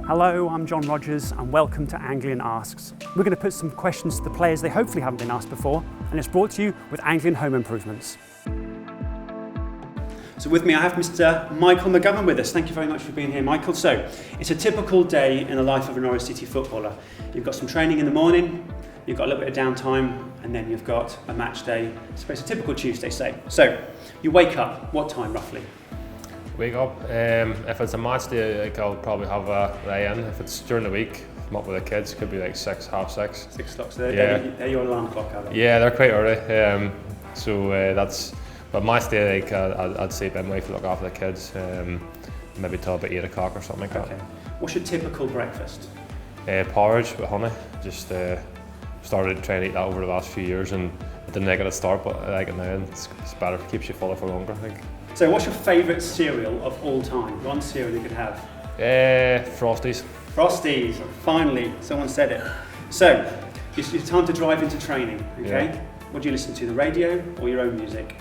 Hello, I'm Jon Rogers and welcome to Anglian Asks. We're going to put some questions to the players they hopefully haven't been asked before, and it's brought to you with Anglian Home Improvements. So with me I have Mr. Michael McGovern with us. Thank you very much for being here, Michael. So, it's a typical day in the life of a Norwich City footballer. You've got some training in the morning, you've got a little bit of downtime, and then you've got a match day. So it's a typical Tuesday, say. So, you wake up, what time roughly? Wake up, if it's a match day, I'll probably have a lay-in. If it's during the week, I'm up with the kids, could be like 6, half 6. 6 o'clock, so they're your alarm clock, are they? Yeah, they're quite early, but match day, I'd sleep in, wait for look after the kids, maybe till about 8 o'clock or something like that. Okay. What's your typical breakfast? Porridge with honey, just started trying to eat that over the last few years, and I didn't like it at the start, but I like it now, and it's better, keeps you fuller for longer, I think. So what's your favourite cereal of all time? One cereal you could have? Frosties. Frosties, finally, someone said it. So, it's time to drive into training, okay? Yeah. What do you listen to, the radio or your own music?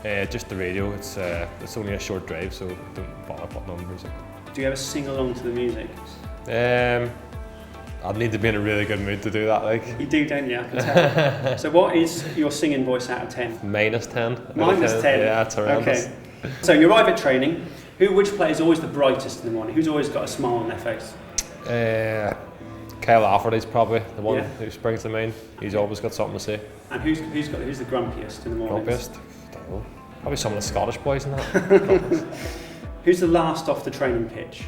Just the radio, it's only a short drive, so don't bother putting on music. Do you ever sing along to the music? I'd need to be in a really good mood to do that, like. You do, don't you? I can tell. So what is your singing voice out of 10? Minus 10. Minus 10? Yeah, it's horrendous. Okay. So you arrive at training. Which player is always the brightest in the morning? Who's always got a smile on their face? Kyle Lafferty's probably the one who springs to mind. He's always got something to say. And who's the grumpiest in the morning? Grumpiest? Don't know. Probably some of the Scottish boys in that. Who's the last off the training pitch?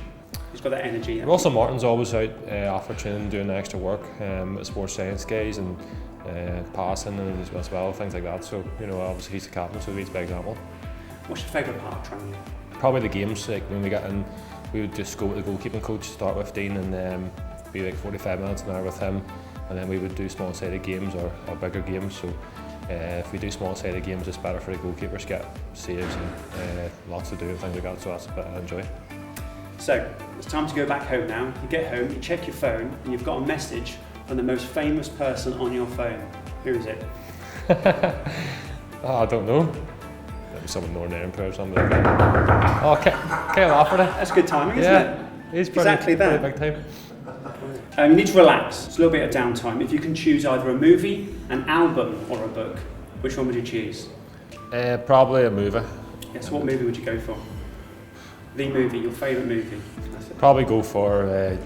Who's got that energy? Russell Martin's always out after training doing extra work, sports science guys and passing and as well, things like that. So, you know, obviously he's the captain, so he's by example. What's your favourite part of training? Probably the games, like when we get in, we would just go with the goalkeeping coach, start with Dean, and be like 45 minutes an hour with him, and then we would do small-sided games or bigger games. So if we do small-sided games, it's better for the goalkeepers, get saves and lots to do and things like that, so that's a bit I enjoy. So, it's time to go back home now. You get home, you check your phone, and you've got a message from the most famous person on your phone. Who is it? I don't know. Maybe someone Northern Ireland player or something. Oh, Kyle Lafferty. That's good timing, isn't it? He's exactly that. Pretty big You time. need to relax. It's a little bit of downtime. If you can choose either a movie, an album, or a book, which one would you choose? Probably a movie. Yes, what movie would you go for? The movie, your favourite movie? Probably go for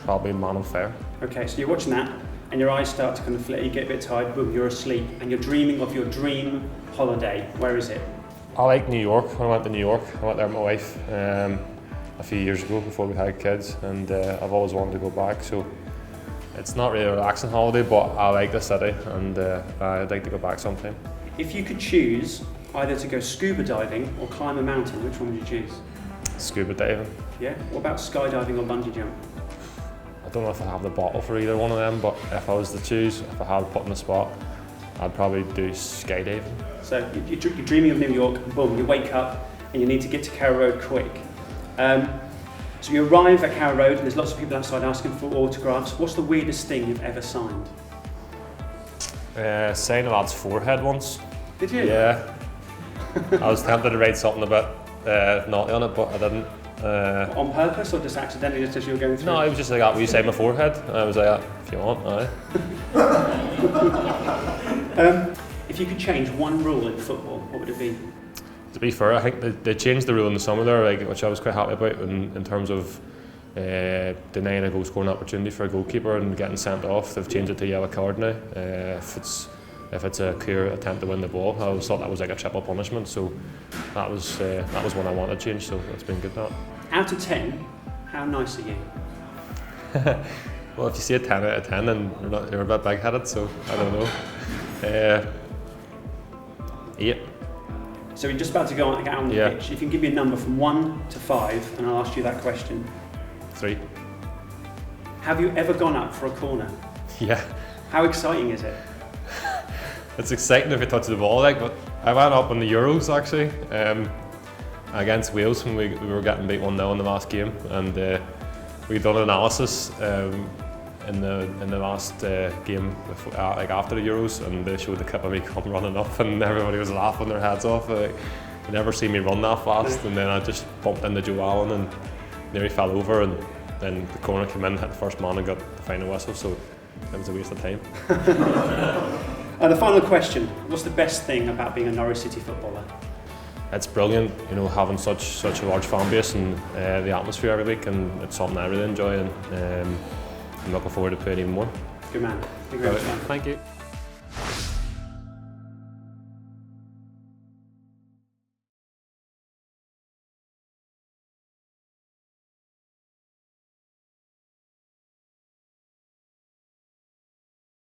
probably Man on Fire. Okay, so you're watching that, and your eyes start to kind of flicker, you get a bit tired, boom, you're asleep, and you're dreaming of your dream holiday. Where is it? I like New York. When I went to New York, I went there with my wife a few years ago before we had kids, and I've always wanted to go back. So it's not really a relaxing holiday, but I like the city, and I'd like to go back sometime. If you could choose either to go scuba diving or climb a mountain, which one would you choose? Scuba diving. Yeah? What about skydiving or bungee jump? I don't know if I have the bottle for either one of them, but if I was to choose, if I had put in the spot, I'd probably do skydiving. So you're dreaming of New York, boom, you wake up and you need to get to Carrow Road quick. So you arrive at Carrow Road and there's lots of people outside asking for autographs. What's the weirdest thing you've ever signed? Signed a lad's forehead once. Did you? Yeah. I was tempted to write something a bit naughty on it, but I didn't. On purpose or just accidentally, just as you were going through? No, it was just like that. Will you say my forehead? And I was like, if you want, aye. If you could change one rule in football, what would it be? To be fair, I think they changed the rule in the summer there, like, which I was quite happy about in terms of denying a goal scoring opportunity for a goalkeeper and getting sent off. They've changed it to a yellow card now. If it's a clear attempt to win the ball, I always thought that was like a triple punishment. So that was one I wanted to change. So it's been good. That. Out of 10, how nice are you? Well, if you say a 10 out of 10, then you're a bit big-headed. So I don't know. 8. So you're just about to get on the pitch. If you can give me a number from 1 to 5, and I'll ask you that question. 3. Have you ever gone up for a corner? Yeah. How exciting is it? It's exciting if you touch the ball, like, but I went up in the Euros actually against Wales when we were getting beat 1-0 in the last game, and we'd done an analysis in the last game before, like after the Euros, and they showed the clip of me come running up, and everybody was laughing their heads off. They never seen me run that fast, and then I just bumped into Joe Allen and nearly fell over, and then the corner came in, hit the first man and got the final whistle, so it was a waste of time. And the final question, what's the best thing about being a Norwich City footballer? It's brilliant, you know, having such a large fan base and the atmosphere every week, and it's something I really enjoy, and I'm looking forward to playing even more. Good man. Thank you very much. Thank you.